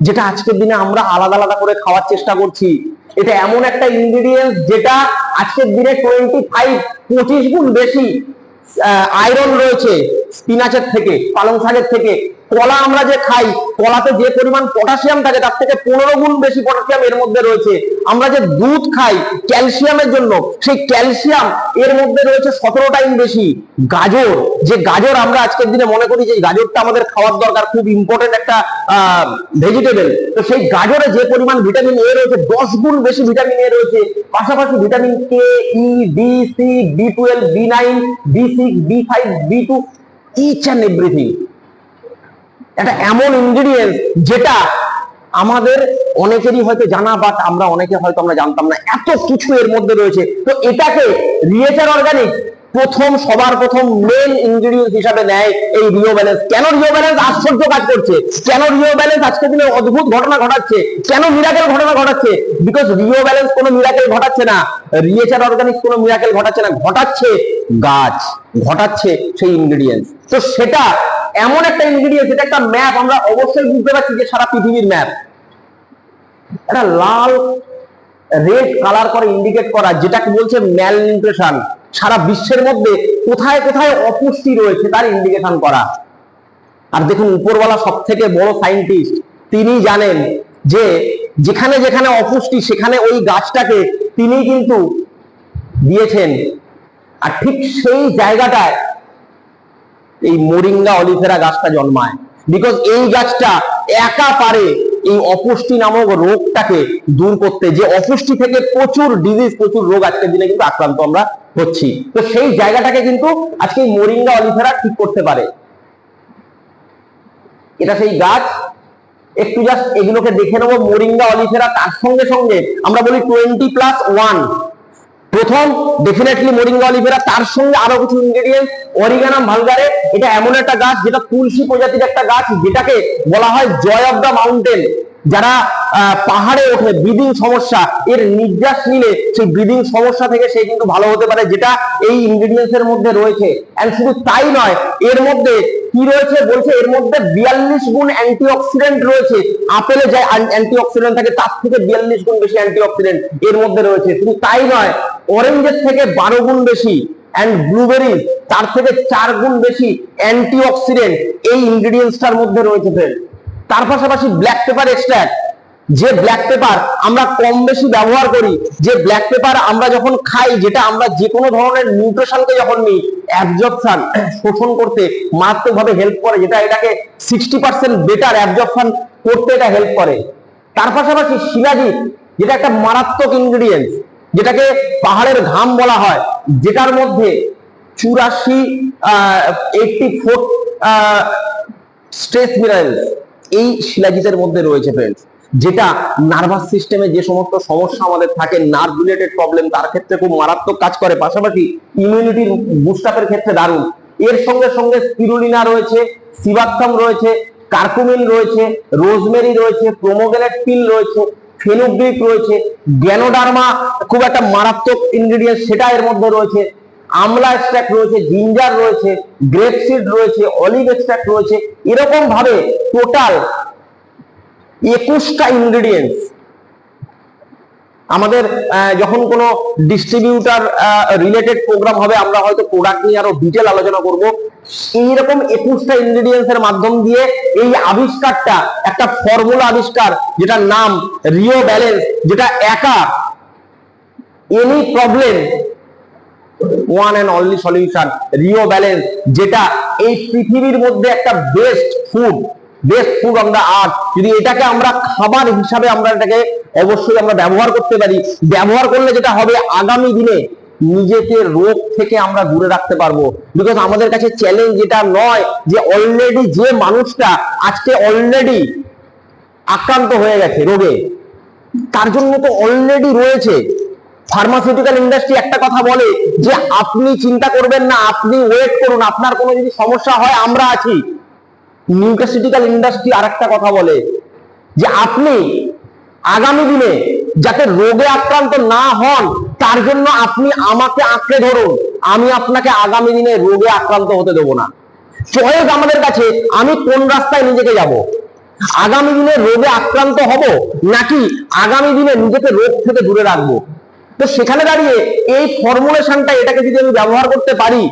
যেটা আজকের দিনে আমরা আলাদা আলাদা করে খাওয়ার চেষ্টা করছি। এটা এমন একটা ইনগ্রেডিয়েন্টস যেটা আজকের দিনে 25 গুণ বেশি আয়রন রয়েছে স্পিনাচের থেকে, পালং শাকের থেকে। কলা আমরা যে খাই, কলাতে যে পরিমাণ পটাশিয়াম থাকে তার থেকে 15 গুণ বেশি পটাশিয়াম এর মধ্যে রয়েছে। আমরা যে দুধ খাই ক্যালসিয়ামের জন্য, সেই ক্যালসিয়াম এর মধ্যে রয়েছে 17 টাইম বেশি। গাজর, যে গাজর আমরা আজকের দিনে মনে করি যে গাজরটা আমাদের খাওয়ার দরকার, খুব ইম্পর্টেন্ট একটা ভেজিটেবল, তো সেই গাজরে যে পরিমাণ ভিটামিন A রয়েছে 10 গুণ বেশি ভিটামিন A রয়েছে। পাশাপাশি vitamin K, E, D, C, B12, B9, B6, B5, B2, each and everything. এটা এমন ইনগ্রেডিয়েন্টস যেটা আমাদের অনেকেরই হয়তো জানা, বাট আমরা অনেকে হয়তো আমরা জানতাম না, এত কিছু এর মধ্যে রয়েছে। তো এটাকে রিয়েচার অর্গানিক সবার প্রথম মেন ইনগ্রেডিয়েন্টস হিসাবে নেয় এই রিও ব্যালেন্স। কেন রিও ব্যালেন্স আশ্চর্য কাজ করছে, কেন রিও ব্যালেন্স আজকের দিনে অদ্ভুত ঘটনা ঘটাচ্ছে, কেন মিরাকেল ঘটনা ঘটাচ্ছে? বিকজ রিও ব্যালেন্স কোনো মিরাকেল ঘটাচ্ছে না, রিয়েচার অর্গানিক কোনো মিরাকেল ঘটাচ্ছে না, ঘটাচ্ছে গাছ, ঘটাচ্ছে সেই ইনগ্রেডিয়েন্টস। তো সেটা এমন একটা ইনগ্রেডিয়েন্টস, এটা একটা ম্যাপ। আমরা অবশ্যই বুঝতে পারছি যে সারা পৃথিবীর ম্যাপ, এটা লাল রেড কালার করে ইন্ডিকেট করা, যেটাকে বলছে ম্যাল নিউট্রিশন। সারা বিশ্বের মধ্যে কোথায় কোথায় অপুষ্টি রয়েছে তার ইন্ডিকেশন করা। আর দেখুন, উপরওয়ালা সব থেকে বড় সায়েন্টিস্ট, তিনি জানেন যে যেখানে যেখানে অপুষ্টি সেখানে ওই গাছটাকে তিনি কিন্তু দিয়েছেন। আর ঠিক সেই জায়গাটায় এই মোরিঙ্গা অলিফেরা গাছটা জন্মায়, বিকজ এই গাছটা একা পারে এই অপুষ্টি নামক রোগটাকে দূর করতে, যে অপুষ্টি থেকে প্রচুর ডিজিজ, প্রচুর রোগ আজকের দিনে কিন্তু আক্রান্ত আমরা হচ্ছি। তো সেই জায়গাটাকে কিন্তু আজকে এই মোরিঙ্গা অলিভেরা ঠিক করতে পারে। এটা সেই গাছ, একটু জাস্ট এগুলোকে দেখে নেবো। মোরিঙ্গা অলিভেরা, তার সঙ্গে সঙ্গে আমরা বলি 20+1, প্রথম ডেফিনেটলি মোরিঙ্গা অলিভেরা, তার সঙ্গে আরো কিছু ইনগ্রেডিয়েন্ট। অরিগানাম ভালগারে, এটা এমন একটা গাছ যেটা তুলসী প্রজাতির একটা গাছ, যেটাকে বলা হয় জয় অফ দ্য মাউন্টেন। যারা পাহাড়ে ওঠে, ব্রিদিং সমস্যা, এর নির্যাস নিলে সেই ব্রিদিং সমস্যা থেকে সে কিন্তু ভালো হতে পারে, যেটা এই ইনগ্রেডিয়েন্টস এর মধ্যে রয়েছে। এন্ড শুধু তাই নয়, এর মধ্যে কি রয়েছে বলছে, এর মধ্যে 42 গুণ অ্যান্টিঅক্সিডেন্ট রয়েছে। আপেলে যে অ্যান্টিঅক্সিডেন্ট থাকে তার থেকে 42 গুণ বেশি অ্যান্টিঅক্সিডেন্ট এর মধ্যে রয়েছে। শুধু তাই নয়, অরেঞ্জের থেকে 12 গুণ বেশি, এন্ড ব্লুবেরিজ তার থেকে 4 গুণ বেশি অ্যান্টিঅক্সিডেন্ট এই ইনগ্রেডিয়েন্টসটার মধ্যে রয়েছে ফ্রেন্ড। তার পাশাপাশি ব্ল্যাক পেপার এক্সট্রাক্ট, যে ব্ল্যাক পেপার আমরা কম বেশি ব্যবহার করি, যে ব্ল্যাক পেপার আমরা যখন খাই, যেটা আমরা যে কোনো ধরনের নিউট্রিশনকে যখন নিই, অ্যাবজর্পশন, শোষণ করতে মারাত্মকভাবে হেল্প করে, যেটা এটাকে 60% বেটার অ্যাবজর্পশন করতে এটা হেল্প করে। তার পাশাপাশি শিলাজিৎ, যেটা একটা মারাত্মক ইনগ্রেডিয়েন্ট, যেটাকে পাহাড়ের ঘাম বলা হয়, যেটার মধ্যে 84 স্ট্রেস মিনারেলস এই শিলাজিতের মধ্যে রয়েছে ফ্রেন্ডস, যেটা নার্ভাস সিস্টেমে যে সমস্ত সমস্যা আমাদের থাকে, নার্ভ রিলেটেড প্রবলেম, তার ক্ষেত্রে খুব মারাত্মক কাজ করে। পাশাপাশি ইমিউনিটির বুস্ট আপের ক্ষেত্রে দারুণ। এর সঙ্গে সঙ্গে স্পিরুলিনা রয়েছে, সিবাথ্রাম রয়েছে, কার্কুমিন রয়েছে, রোজমেরি রয়েছে, প্রোমোগ্রেনেট পিল রয়েছে, ফেনুগ্রিক রয়েছে, গ্যানোডার্মা খুব একটা মারাত্মক ইনগ্রেডিয়েন্ট, সেটা এর মধ্যে রয়েছে, আমলা এক্সট্রাক্ট রয়েছে, জিঞ্জার রয়েছে, গ্রেপ সিড রয়েছে, অলিভ এক্সট্রাক্ট রয়েছে। এরকম ভাবে টোটাল 21টা ইনগ্রেডিয়েন্টস আমাদের যখন কোনো ডিস্ট্রিবিউটার রিলেটেড প্রোগ্রাম হবে, আমরা হয়তো প্রোডাক্ট নিয়ে আরো ডিটেল আলোচনা করব। এইরকম 21টা ইনগ্রেডিয়েন্টস এর মাধ্যম দিয়ে এই আবিষ্কারটা একটা ফর্মুলা আবিষ্কার, যেটার নাম রিও ব্যালেন্স, যেটা একা any problem one and only solution, Rio balance, যেটা এই পৃথিবীর মধ্যে একটা best food on the earth. যদি এটাকে আমরা খাবার হিসাবে আমরা এটাকে অবশ্যই আমরা ব্যবহার করতে পারি, ব্যবহার করলে যেটা হবে, আগামী দিনে নিজেকে রোগ থেকে আমরা দূরে রাখতে পারবো। বিকজ আমাদের কাছে চ্যালেঞ্জ যেটা নয় যে অলরেডি যে মানুষটা আজকে অলরেডি আক্রান্ত হয়ে গেছে রোগে, তার জন্য তো অলরেডি রয়েছে। ফার্মাসিউটিক্যাল ইন্ডাস্ট্রি একটা কথা বলে যে আপনি চিন্তা করবেন না, আপনি ওয়েট করুন, আপনার কোনো যদি সমস্যা হয় আমরা আছি। নিউট্রাসিউটিক্যাল ইন্ডাস্ট্রি আরেকটা কথা বলে যে আপনি আগামী দিনে যাতে রোগে আক্রান্ত না হন, তার জন্য আপনি আমাকে আঁকড়ে ধরুন, আমি আপনাকে আগামী দিনে রোগে আক্রান্ত হতে দেবো না। চয়েস আমাদের কাছে, আমি কোন রাস্তায় নিজেকে যাব, আগামী দিনে রোগে আক্রান্ত হব নাকি আগামী দিনে নিজেকে রোগ থেকে দূরে রাখবো। তো সেখানে দাঁড়িয়ে এই ফর্মুলেশনটা, এটাকে যদি আমি ব্যবহার করতে পারি,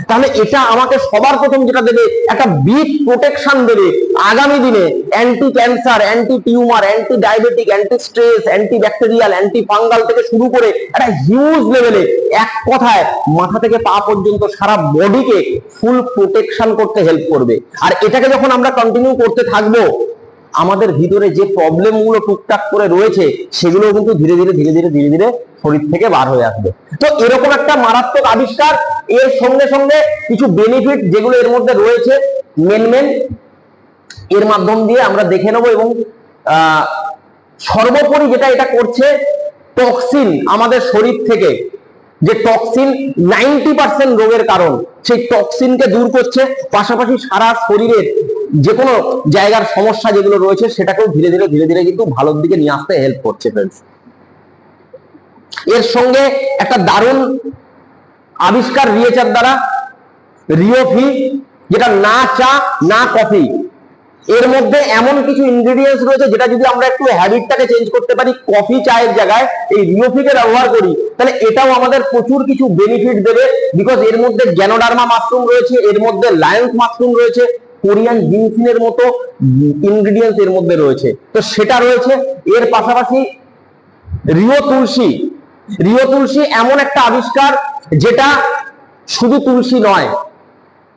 তাহলে এটা আমাকে সবার প্রথম যেটা দেবে, একটা বিগ প্রোটেকশন দেবে আগামী দিনে। Anti cancer, anti tumour, anti diabetic, anti stress, anti bacterial, anti fungal থেকে শুরু করে একটা হিউজ লেভেলে, এক কথায় মাথা থেকে পা পর্যন্ত সারা বডিকে ফুল প্রোটেকশন করতে হেল্প করবে। আর এটাকে যখন আমরা কন্টিনিউ করতে থাকবো, আমাদের ভিতরে যে প্রবলেম গুলো টুকটাক করে রয়েছে, সেগুলো কিন্তু ধীরে ধীরে শরীর থেকে বার হয়ে আসবে। তো এরকম একটা মারাত্মক আবিষ্কার, এর সঙ্গে সঙ্গে কিছু বেনিফিট যেগুলো এর মধ্যে রয়েছে মেন এর মাধ্যম দিয়ে আমরা দেখে নেব। এবং সর্বোপরি যেটা এটা করছে, টক্সিন আমাদের শরীর থেকে, যে টক্সিন 90% রোগের কারণ, সেই টক্সিনকে দূর করছে। পাশাপাশি সারা শরীরের যে কোনো জায়গার সমস্যা যেগুলো রয়েছে, সেটাকেও ধীরে ধীরে কিন্তু ভালোর দিকে নিয়ে আসতে হেল্প করছে ফ্রেন্ডস। এর সঙ্গে একটা দারুণ আবিষ্কার রিয়েচার দ্বারা, রিওফি, যেটা না চা না কফি, এর মধ্যে এমন কিছু ইনগ্রেডিয়েন্টস রয়েছে যেটা যদি আমরা একটু হ্যাবিটটাকে চেঞ্জ করতে পারি, কফি চায়ের জায়গায় এই রিওফিকে ব্যবহার করি, তাহলে এটাও আমাদের প্রচুর কিছু বেনিফিট দেবে। বিকজ এর মধ্যে গ্যানোডার্মা মাশরুম রয়েছে, এর মধ্যে লায়ন্স মাশরুম রয়েছে, কোরিয়ান জিনসিনের মতো ইনগ্রেডিয়েন্টস এর মধ্যে রয়েছে, তো সেটা রয়েছে। এর পাশাপাশি রিও তুলসী এমন একটা আবিষ্কার যেটা শুধু তুলসী নয়,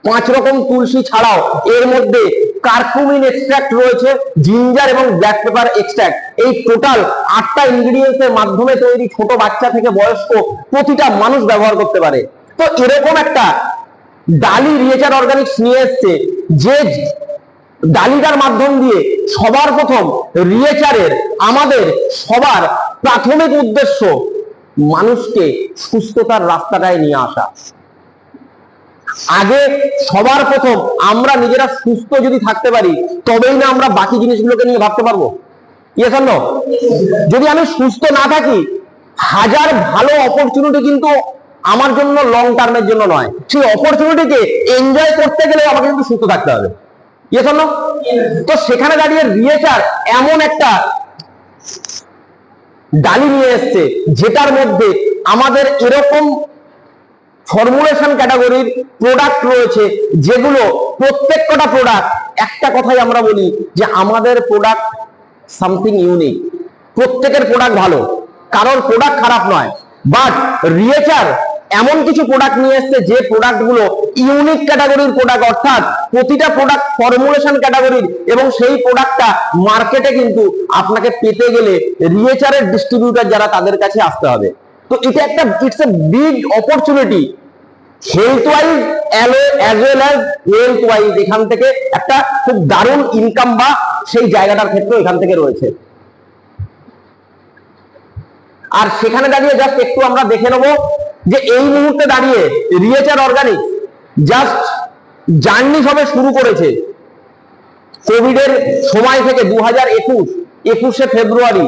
5 রকম তুলসী ছাড়াও এর মধ্যে কার্কুমিন এক্সট্রাক্ট রয়েছে, জিঞ্জার এবং ব্ল্যাক পেপার এক্সট্রাক্ট। এই টোটাল 8টা ইনগ্রিডিয়েন্টস এর মাধ্যমে তৈরি, ছোট বাচ্চা থেকে বয়স্ক প্রতিটা মানুষ ব্যবহার করতে পারে। তো এরকম একটা ডালি রিয়েচার অর্গানিক্স নিয়ে এসছে, যে ডালিটার মাধ্যম দিয়ে সবার প্রথম রিয়েচারের আমাদের সবার প্রাথমিক উদ্দেশ্য মানুষকে সুস্থতার রাস্তাটায় নিয়ে আসা। আগে সবার প্রথম আমরা নিজেরা সুস্থ যদি থাকতে পারি, তবেই না আমরা বাকি জিনিসগুলোকে নিয়ে ভাবতে পারবো। Yes or no? যদি আমি সুস্থ না থাকি, হাজার ভালো অপরচুনিটি কিন্তু আমার জন্য লং টার্মের জন্য নয়, সেই অপরচুনিটিকে এনজয় করতে গেলে আমাকে কিন্তু সুস্থ থাকতে হবে। Yes or no? তো সেখানে দাঁড়িয়ে রিয়েচার এমন একটা ডালি নিয়ে এসছে, যেটার মধ্যে আমাদের এরকম ফর্মুলেশন ক্যাটাগরির প্রোডাক্ট রয়েছে, যেগুলো প্রত্যেকটা প্রোডাক্ট, একটা কথাই আমরা বলি যে আমাদের প্রোডাক্ট সামথিং ইউনিক। প্রত্যেকের প্রোডাক্ট ভালো, কারোর প্রোডাক্ট খারাপ নয়, বাট রিয়েচার এমন কিছু প্রোডাক্ট নিয়ে এসছে যে প্রোডাক্ট গুলো ইউনিক ক্যাটাগরির প্রোডাক্ট, অর্থাৎ প্রতিটা প্রোডাক্ট ফর্মুলেশন ক্যাটাগরির, এবং সেই প্রোডাক্টটা মার্কেটে কিন্তু আপনাকে পেতে গেলে রিয়েচারের ডিস্ট্রিবিউটর যারা, তাদের কাছে আসতে হবে। তো এটা একটা, it's a big opportunity health wise as well as wealth wise. এখান থেকে একটা খুব দারুণ ইনকাম বা সেই জায়গাটার ক্ষেত্রে এখান থেকে রয়েছে। আর সেখানে দাঁড়িয়ে জাস্ট একটু আমরা দেখে নেবো যে এই মুহূর্তে দাঁড়িয়ে রিয়েচার অর্গানিক জাস্ট জার্নি সবে শুরু করেছে। কোভিড এর সময় থেকে 2021 ফেব্রুয়ারি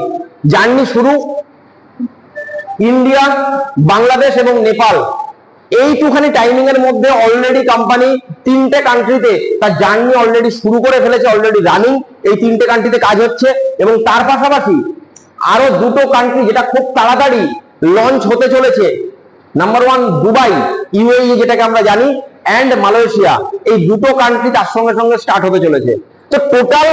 জার্নি শুরু। ইন্ডিয়া, বাংলাদেশ এবং নেপাল, এইটুখানি টাইমিং এর মধ্যে অলরেডি কোম্পানি 3টে কান্ট্রিতে তার জার্নি অলরেডি শুরু করে ফেলেছে, অলরেডি রানিং। এই 3টে কান্ট্রিতে কাজ হচ্ছে, এবং তার পাশাপাশি আরো 2টো কান্ট্রি যেটা খুব তাড়াতাড়ি লঞ্চ হতে চলেছে। নাম্বার 1 দুবাই, ইউএই যেটাকে আমরা জানি, অ্যান্ড মালয়েশিয়া। এই 2টো কান্ট্রি তার সঙ্গে সঙ্গে স্টার্ট হতে চলেছে। তো টোটাল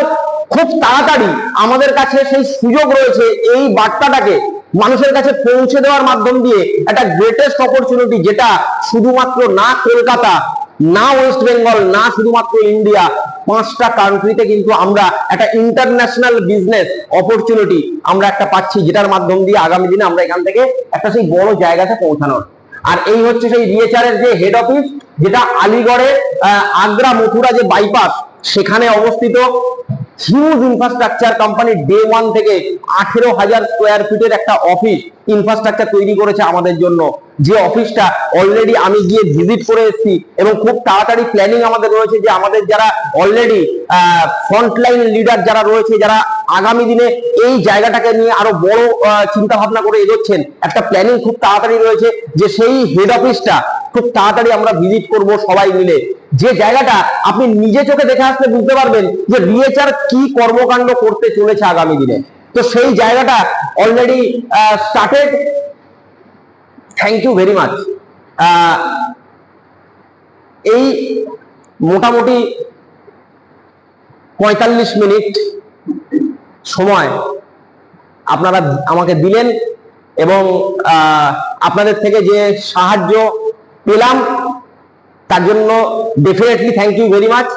খুব তাড়াতাড়ি আমাদের কাছে সেই সুযোগ রয়েছে এই বার্তাটাকে মানুষের কাছে পৌঁছে দেওয়ার মাধ্যম দিয়ে একটা গ্রেটেস্ট অপরচুনিটি, যেটা শুধুমাত্র না কলকাতা, না ওয়েস্ট বেঙ্গল, না শুধুমাত্র ইন্ডিয়া, 5টা কান্ট্রিতে কিন্তু আমরা একটা ইন্টারন্যাশনাল বিজনেস অপরচুনিটি আমরা একটা পাচ্ছি, যেটার মাধ্যম দিয়ে আগামী দিনে আমরা এখান থেকে একটা সেই বড় জায়গাতে পৌঁছানোর। আর এই হচ্ছে সেই রিয়েচারের যে হেড অফিস, যেটা আলিগড়ে আগ্রা মথুরা যে বাইপাস, সেখানে অবস্থিত। হিউজ ইনফ্রাস্ট্রাকচার, কোম্পানি ডে 1 থেকে 18,000 স্কোয়ার ফিটের একটা অফিস ইনফ্রাস্ট্রাকচার তৈরি করেছে আমাদের জন্য, যে অফিসটা অলরেডি আমি গিয়ে ভিজিট করে এসেছি, এবং খুব তাড়াতাড়ি প্ল্যানিং আমাদের রয়েছে যে আমাদের যারা অলরেডি ফ্রন্টলাইন লিডার যারা রয়েছে, যারা আগামী দিনে এই জায়গাটাকে নিয়ে আরো বড় চিন্তা ভাবনা করে এগোচ্ছেন, একটা প্ল্যানিং খুব তাড়াতাড়ি রয়েছে যে সেই হেড অফিসটা খুব তাড়াতাড়ি আমরা ভিজিট করব সবাই মিলে। যে জায়গাটা আপনি নিজে চোখে দেখে আসলে বুঝতে পারবেন যে রিয়েচার কি কর্মকাণ্ড করতে চলেছে আগামী দিনে। তো সেই জায়গাটা already started. Thank you very much. এই মোটামুটি 45 মিনিট সময় আপনারা আমাকে দিলেন, এবং আপনাদের থেকে যে সাহায্য পেলাম তার জন্য definitely thank you very much.